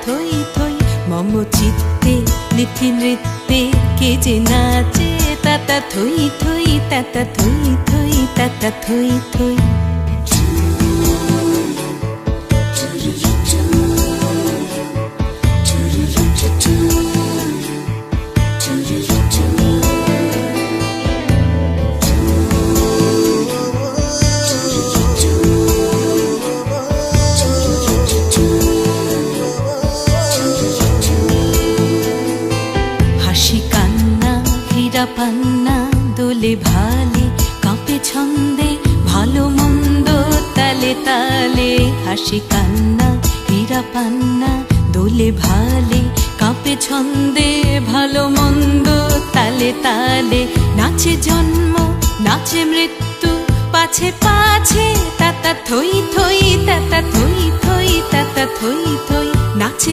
থই থই মম চিত্তে নিথি নৃত্যে কে যে নাচে তাতা থই থই তাতা থই থই তাতা থই থই। হাসি কান্না হীরা পান্না দোলে ভালে কাঁপে ছন্দে ভালো মন্দ তালে তালে। হাসি কান্না হীরা পান্না দোলে ভালে কাঁপে ছন্দে ভালো মন্দ তালে তালে। নাচে জন্ম নাচে মৃত্যু পাছে পাছে তাতা থই থই তাতা থই থই তাতা থই থই নাচে।